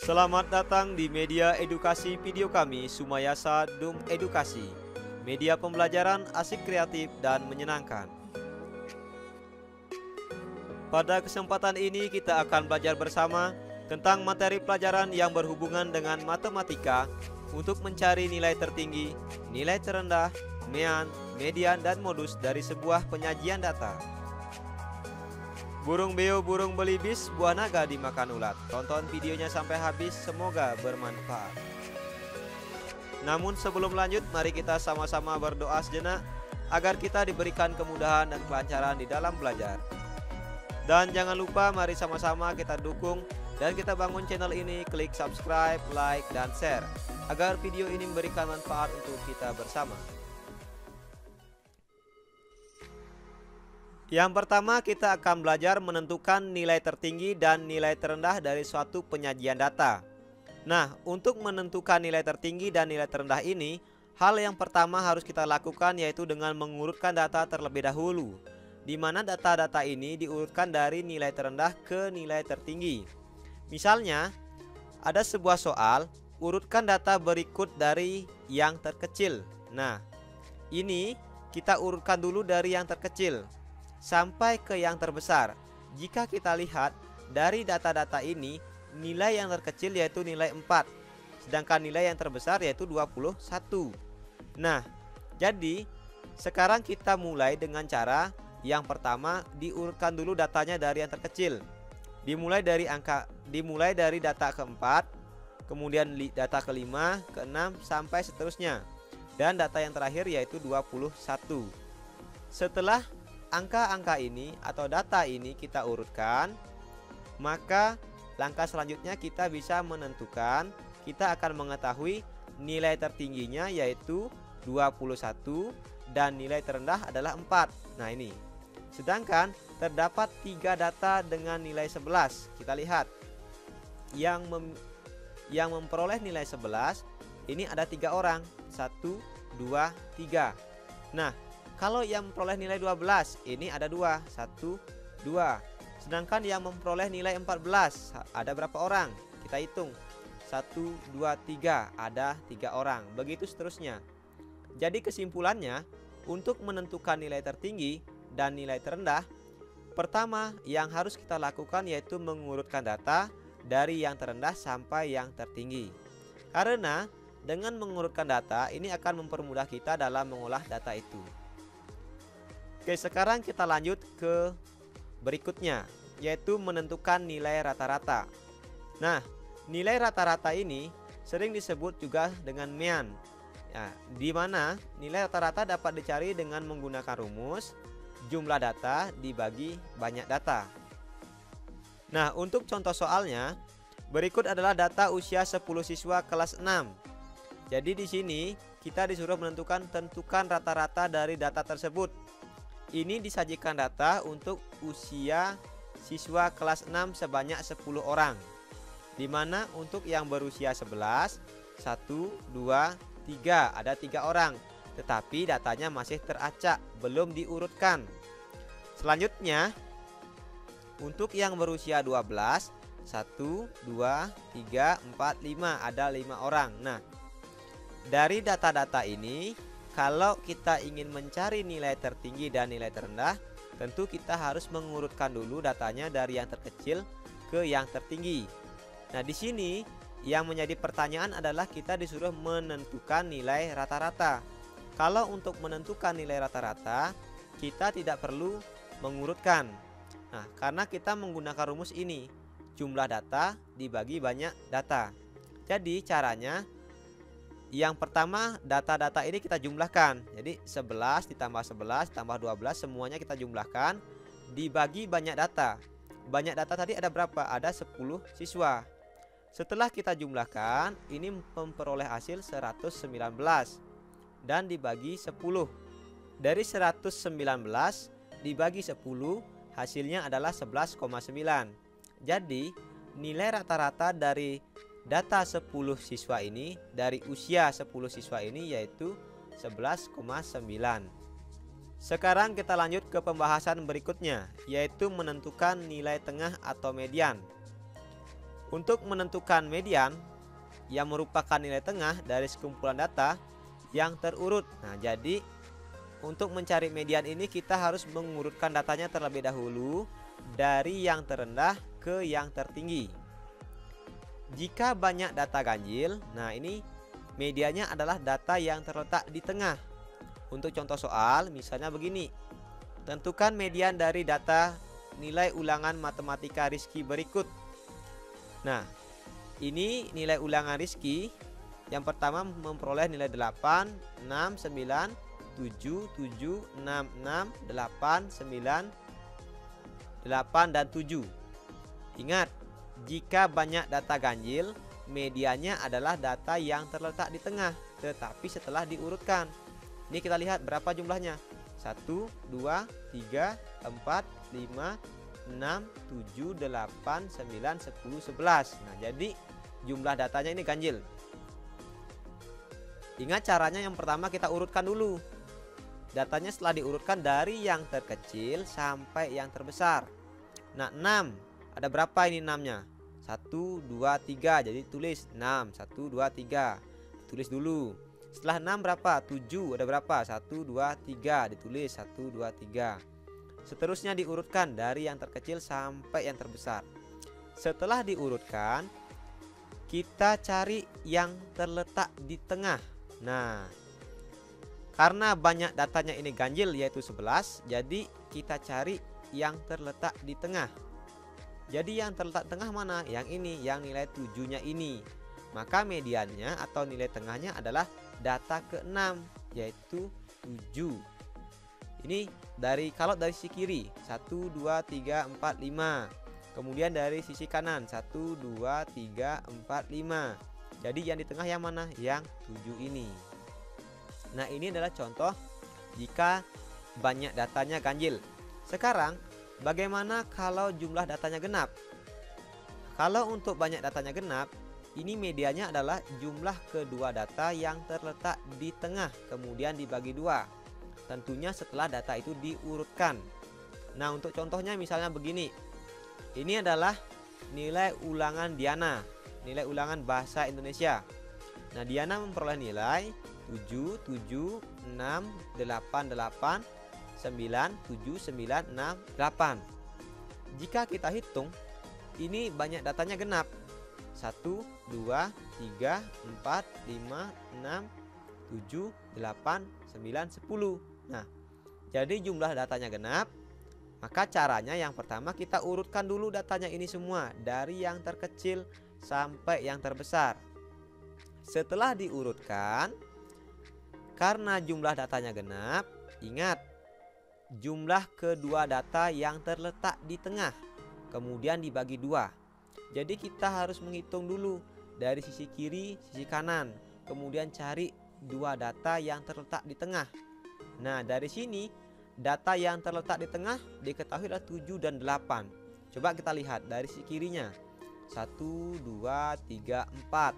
Selamat datang di media edukasi video kami, Sumayasa Dum Edukasi. Media pembelajaran asik, kreatif, dan menyenangkan. Pada kesempatan ini kita akan belajar bersama tentang materi pelajaran yang berhubungan dengan matematika untuk mencari nilai tertinggi, nilai terendah, mean, median, dan modus dari sebuah penyajian data. Burung beo, burung belibis, buah naga dimakan ulat. Tonton videonya sampai habis, semoga bermanfaat. Namun sebelum lanjut, mari kita sama-sama berdoa sejenak agar kita diberikan kemudahan dan kelancaran di dalam belajar. Dan jangan lupa, mari sama-sama kita dukung dan kita bangun channel ini. Klik subscribe, like, dan share agar video ini memberikan manfaat untuk kita bersama. Yang pertama, kita akan belajar menentukan nilai tertinggi dan nilai terendah dari suatu penyajian data. Nah, untuk menentukan nilai tertinggi dan nilai terendah ini, hal yang pertama harus kita lakukan yaitu dengan mengurutkan data terlebih dahulu, di mana data-data ini diurutkan dari nilai terendah ke nilai tertinggi. Misalnya, ada sebuah soal, urutkan data berikut dari yang terkecil. Nah, ini kita urutkan dulu dari yang terkecil sampai ke yang terbesar. Jika kita lihat dari data-data ini, nilai yang terkecil yaitu nilai 4, sedangkan nilai yang terbesar yaitu 21. Nah, jadi sekarang kita mulai dengan cara yang pertama, diurutkan dulu datanya dari yang terkecil. Dimulai dari data keempat, kemudian data kelima, keenam, sampai seterusnya. Dan data yang terakhir yaitu 21. Setelah angka-angka ini atau data ini kita urutkan, maka langkah selanjutnya kita bisa menentukan, kita akan mengetahui nilai tertingginya yaitu 21 dan nilai terendah adalah 4. Nah ini. Sedangkan terdapat 3 data dengan nilai 11. Kita lihat. Yang memperoleh nilai 11 ini ada 3 orang. 1, 2, 3. Nah, kalau yang memperoleh nilai 12 ini ada 2, 1, 2. Sedangkan yang memperoleh nilai 14 ada berapa orang? Kita hitung. 1, 2, 3, ada 3 orang. Begitu seterusnya. Jadi kesimpulannya, untuk menentukan nilai tertinggi dan nilai terendah, pertama yang harus kita lakukan yaitu mengurutkan data dari yang terendah sampai yang tertinggi. Karena dengan mengurutkan data ini akan mempermudah kita dalam mengolah data itu. Oke, sekarang kita lanjut ke berikutnya, yaitu menentukan nilai rata-rata. Nah, nilai rata-rata ini sering disebut juga dengan mean. Ya, di mana nilai rata-rata dapat dicari dengan menggunakan rumus jumlah data dibagi banyak data. Nah, untuk contoh soalnya, berikut adalah data usia 10 siswa kelas 6. Jadi di sini kita disuruh tentukan rata-rata dari data tersebut. Ini disajikan data untuk usia siswa kelas 6 sebanyak 10 orang. Dimana untuk yang berusia 11, 1, 2, 3 ada 3 orang. Tetapi datanya masih teracak, belum diurutkan. Selanjutnya, untuk yang berusia 12, 1, 2, 3, 4, 5 ada 5 orang. Nah, dari data-data ini, kalau kita ingin mencari nilai tertinggi dan nilai terendah, tentu kita harus mengurutkan dulu datanya dari yang terkecil ke yang tertinggi. Nah, di sini yang menjadi pertanyaan adalah kita disuruh menentukan nilai rata-rata. Kalau untuk menentukan nilai rata-rata, kita tidak perlu mengurutkan. Nah, karena kita menggunakan rumus ini, jumlah data dibagi banyak data. Jadi caranya, yang pertama, data-data ini kita jumlahkan. Jadi 11 ditambah 11 tambah 12 semuanya kita jumlahkan dibagi banyak data. Banyak data tadi ada berapa? Ada 10 siswa. Setelah kita jumlahkan, ini memperoleh hasil 119 dan dibagi 10. Dari 119 dibagi 10 hasilnya adalah 11,9. Jadi nilai rata-rata dari data 10 siswa ini, dari usia 10 siswa ini yaitu 11,9. Sekarang kita lanjut ke pembahasan berikutnya, yaitu menentukan nilai tengah atau median. Untuk menentukan median yang merupakan nilai tengah dari sekumpulan data yang terurut. Nah, jadi untuk mencari median ini kita harus mengurutkan datanya terlebih dahulu dari yang terendah ke yang tertinggi. Jika banyak data ganjil, nah ini mediannya adalah data yang terletak di tengah. Untuk contoh soal, misalnya begini. Tentukan median dari data nilai ulangan matematika Rizky berikut. Nah, ini nilai ulangan Rizky. Yang pertama memperoleh nilai 8, 6, 9, 7, 7, 6, 6, 8, 9, 8, dan 7. Ingat, jika banyak data ganjil, mediannya adalah data yang terletak di tengah, tetapi setelah diurutkan. Ini kita lihat berapa jumlahnya. 1, 2, 3, 4, 5, 6, 7, 8, 9, 10, 11. Nah, jadi jumlah datanya ini ganjil. Ingat caranya, yang pertama kita urutkan dulu. Datanya setelah diurutkan dari yang terkecil sampai yang terbesar. Nah, 6. Ada berapa ini 6-nya? 1, 2, 3. Jadi tulis 6. 1, 2, 3. Tulis dulu. Setelah 6 berapa? 7. Ada berapa? 1, 2, 3. Ditulis 1, 2, 3. Seterusnya diurutkan dari yang terkecil sampai yang terbesar. Setelah diurutkan, kita cari yang terletak di tengah. Nah, karena banyak datanya ini ganjil yaitu 11, jadi kita cari yang terletak di tengah. Jadi yang terletak tengah mana? Yang ini, yang nilai 7-nya ini. Maka mediannya atau nilai tengahnya adalah data ke-6, yaitu 7. Ini kalau dari sisi kiri 1, 2, 3, 4, 5. Kemudian dari sisi kanan 1, 2, 3, 4, 5. Jadi yang di tengah yang mana? Yang 7 ini. Nah, ini adalah contoh jika banyak datanya ganjil. Sekarang bagaimana kalau jumlah datanya genap? Kalau untuk banyak datanya genap, ini medianya adalah jumlah kedua data yang terletak di tengah kemudian dibagi 2. Tentunya setelah data itu diurutkan. Nah, untuk contohnya misalnya begini. Ini adalah nilai ulangan Diana, nilai ulangan bahasa Indonesia. Nah, Diana memperoleh nilai 7, 7, 6, 8, 8, 9, 7, 9, 6, 8. Jika kita hitung, ini banyak datanya genap. 1, 2, 3, 4, 5, 6, 7, 8, 9, 10. Nah, jadi jumlah datanya genap. Maka caranya yang pertama kita urutkan dulu datanya ini semua dari yang terkecil sampai yang terbesar. Setelah diurutkan, karena jumlah datanya genap, ingat jumlah kedua data yang terletak di tengah kemudian dibagi 2. Jadi kita harus menghitung dulu dari sisi kiri, sisi kanan, kemudian cari dua data yang terletak di tengah. Nah, dari sini data yang terletak di tengah diketahui adalah 7 dan 8. Coba kita lihat dari sisi kirinya 1, 2, 3, 4.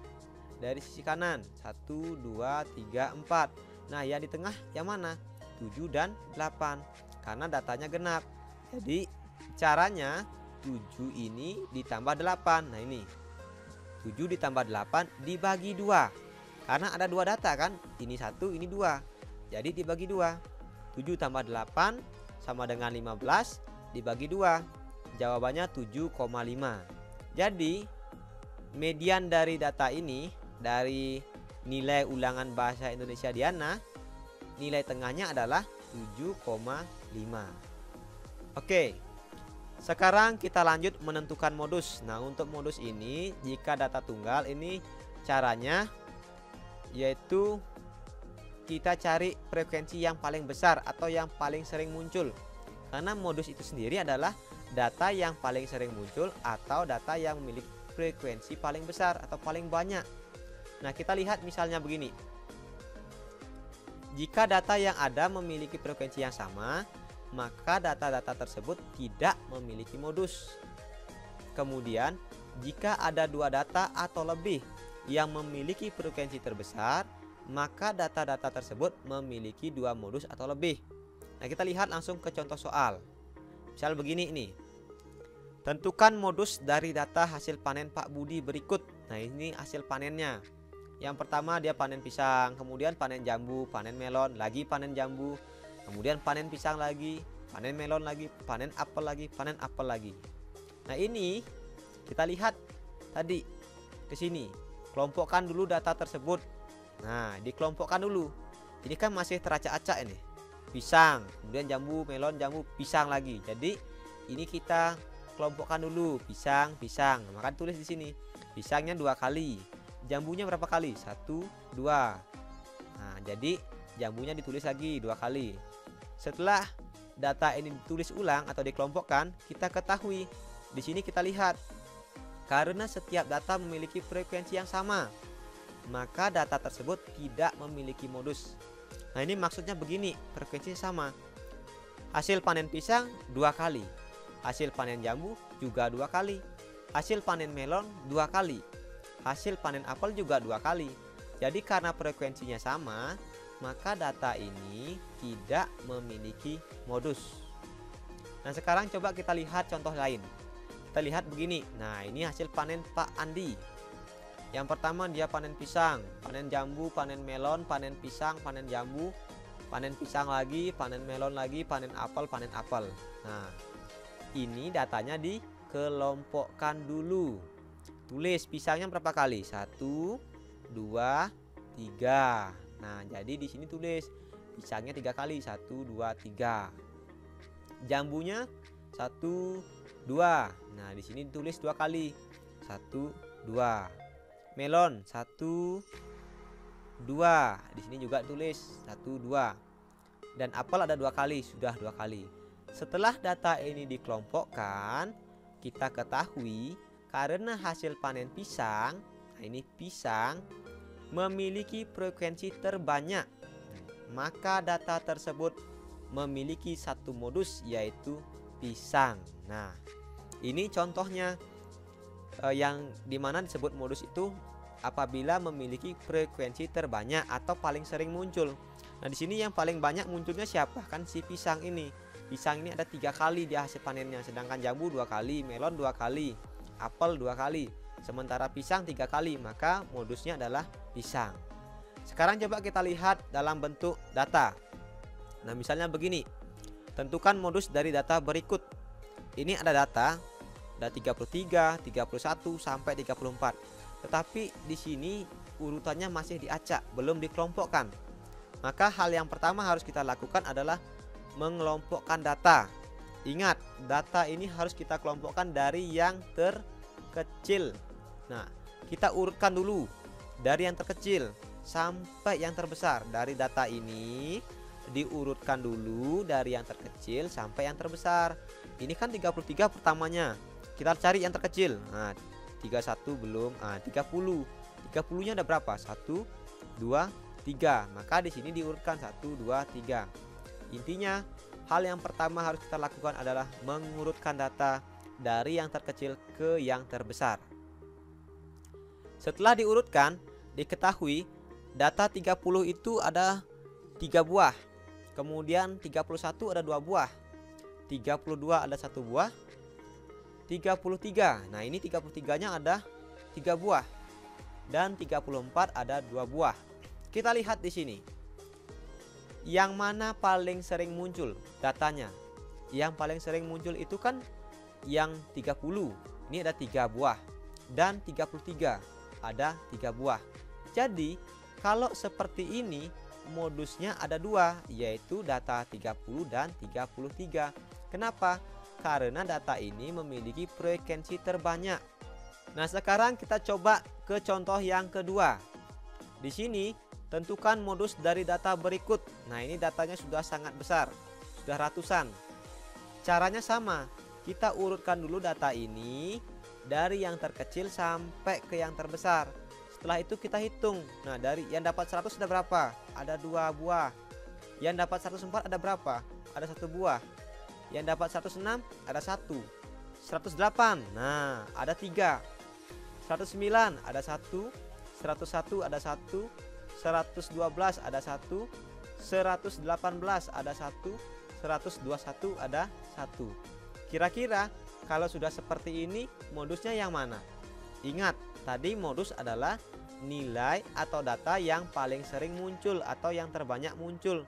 Dari sisi kanan 1, 2, 3, 4. Nah, yang di tengah yang mana? 7 dan 8 karena datanya genap. Jadi caranya 7 ini ditambah 8. Nah, ini 7 ditambah 8 dibagi 2. Karena ada dua data kan? Ini 1, ini 2. Jadi dibagi 2. 7 tambah 8 sama dengan 15 dibagi 2. Jawabannya 7,5. Jadi median dari data ini, dari nilai ulangan bahasa Indonesia Diana, nilai tengahnya adalah 7,5. Oke. Sekarang kita lanjut menentukan modus. Nah, untuk modus ini jika data tunggal ini caranya yaitu kita cari frekuensi yang paling besar atau yang paling sering muncul. Karena modus itu sendiri adalah data yang paling sering muncul atau data yang memiliki frekuensi paling besar atau paling banyak. Nah, kita lihat misalnya begini. Jika data yang ada memiliki frekuensi yang sama, maka data-data tersebut tidak memiliki modus. Kemudian, jika ada dua data atau lebih yang memiliki frekuensi terbesar, maka data-data tersebut memiliki dua modus atau lebih. Nah, kita lihat langsung ke contoh soal. Misal begini ini. Tentukan modus dari data hasil panen Pak Budi berikut. Nah, ini hasil panennya. Yang pertama dia panen pisang, kemudian panen jambu, panen melon, lagi panen jambu, kemudian panen pisang lagi, panen melon lagi, panen apel lagi, panen apel lagi. Nah, ini kita lihat tadi ke sini. Kelompokkan dulu data tersebut. Nah, dikelompokkan dulu. Ini kan masih teracak-acak ini. Pisang, kemudian jambu, melon, jambu, pisang lagi. Jadi ini kita kelompokkan dulu, pisang, pisang. Maka tulis di sini. Pisangnya 2 kali. Jambunya berapa kali? 1, 2. Nah, jadi jambunya ditulis lagi 2 kali. Setelah data ini ditulis ulang atau dikelompokkan, kita ketahui. Di sini kita lihat. Karena setiap data memiliki frekuensi yang sama, maka data tersebut tidak memiliki modus. Nah, ini maksudnya begini, frekuensinya sama. Hasil panen pisang 2 kali. Hasil panen jambu juga 2 kali. Hasil panen melon 2 kali. Hasil panen apel juga 2 kali. Jadi karena frekuensinya sama, maka data ini tidak memiliki modus. Nah, sekarang coba kita lihat contoh lain. Kita lihat begini. Nah, ini hasil panen Pak Andi. Yang pertama dia panen pisang, panen jambu, panen melon, panen pisang, panen jambu, panen pisang lagi, panen melon lagi, panen apel, panen apel. Nah, ini datanya dikelompokkan dulu. Tulis pisangnya berapa kali? 1, 2, 3. Nah, jadi di sini tulis pisangnya 3 kali. 1, 2, 3. Jambunya 1, 2. Nah, di sini tulis 2 kali. 1, 2. Melon 1, 2. Di sini juga tulis 1, 2. Dan apel ada 2 kali, sudah 2 kali. Setelah data ini dikelompokkan, kita ketahui karena hasil panen pisang, nah ini pisang memiliki frekuensi terbanyak, maka data tersebut memiliki satu modus, yaitu pisang. Nah, ini contohnya yang dimana disebut modus itu apabila memiliki frekuensi terbanyak atau paling sering muncul. Nah, di sini yang paling banyak munculnya siapa? Kan si pisang ini. Pisang ini ada 3 kali dia hasil panennya, sedangkan jambu 2 kali, melon 2 kali, apel 2 kali. Sementara pisang 3 kali, maka modusnya adalah pisang. Sekarang coba kita lihat dalam bentuk data. Nah, misalnya begini. Tentukan modus dari data berikut. Ini ada data, ada 33, 31 sampai 34. Tetapi di sini urutannya masih diacak, belum dikelompokkan. Maka hal yang pertama harus kita lakukan adalah mengelompokkan data. Ingat, data ini harus kita kelompokkan dari yang terkecil. Nah, kita urutkan dulu dari yang terkecil sampai yang terbesar. Dari data ini diurutkan dulu dari yang terkecil sampai yang terbesar. Ini kan 33 pertamanya. Kita cari yang terkecil. Nah, 31 belum. Nah, 30. 30-nya ada berapa? 1, 2, 3. Maka di sini diurutkan 1, 2, 3. Intinya, hal yang pertama harus kita lakukan adalah mengurutkan data dari yang terkecil ke yang terbesar. Setelah diurutkan, diketahui data 30 itu ada 3 buah. Kemudian 31 ada 2 buah. 32 ada 1 buah. 33. Nah, ini 33-nya ada 3 buah. Dan 34 ada 2 buah. Kita lihat di sini. Yang mana paling sering muncul datanya? Yang paling sering muncul itu kan yang 30. Ini ada 3 buah. Dan 33 ada 3 buah. Jadi kalau seperti ini modusnya ada 2, yaitu data 30 dan 33. Kenapa? Karena data ini memiliki frekuensi terbanyak. Nah, sekarang kita coba ke contoh yang kedua. Di sini tentukan modus dari data berikut. Nah, ini datanya sudah sangat besar, sudah ratusan. Caranya sama, kita urutkan dulu data ini dari yang terkecil sampai ke yang terbesar. Setelah itu kita hitung. Nah, dari yang dapat 100 ada berapa? Ada 2 buah. Yang dapat 104 ada berapa? Ada 1 buah. Yang dapat 106 ada 1. 108, nah ada 3. 109 ada 1. 101 ada 1. 112 ada 1. 118 ada 1. 121 ada 1. Kira-kira Kalau sudah seperti ini, modusnya yang mana? Ingat, tadi modus adalah nilai atau data yang paling sering muncul atau yang terbanyak muncul.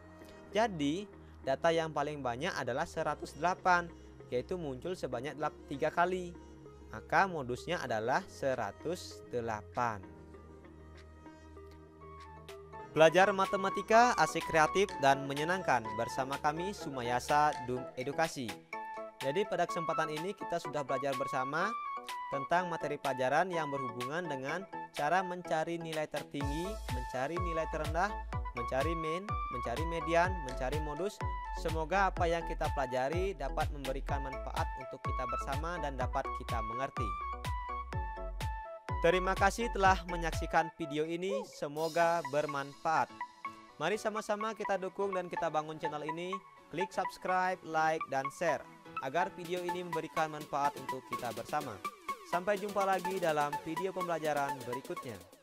Jadi, data yang paling banyak adalah 108, yaitu muncul sebanyak 3 kali. Maka modusnya adalah 108. Belajar matematika asik, kreatif, dan menyenangkan bersama kami Sumayasa Dum Edukasi. Jadi pada kesempatan ini kita sudah belajar bersama tentang materi pelajaran yang berhubungan dengan cara mencari nilai tertinggi, mencari nilai terendah, mencari mean, mencari median, mencari modus. Semoga apa yang kita pelajari dapat memberikan manfaat untuk kita bersama dan dapat kita mengerti. Terima kasih telah menyaksikan video ini, semoga bermanfaat. Mari sama-sama kita dukung dan kita bangun channel ini. Klik subscribe, like, dan share agar video ini memberikan manfaat untuk kita bersama. Sampai jumpa lagi dalam video pembelajaran berikutnya.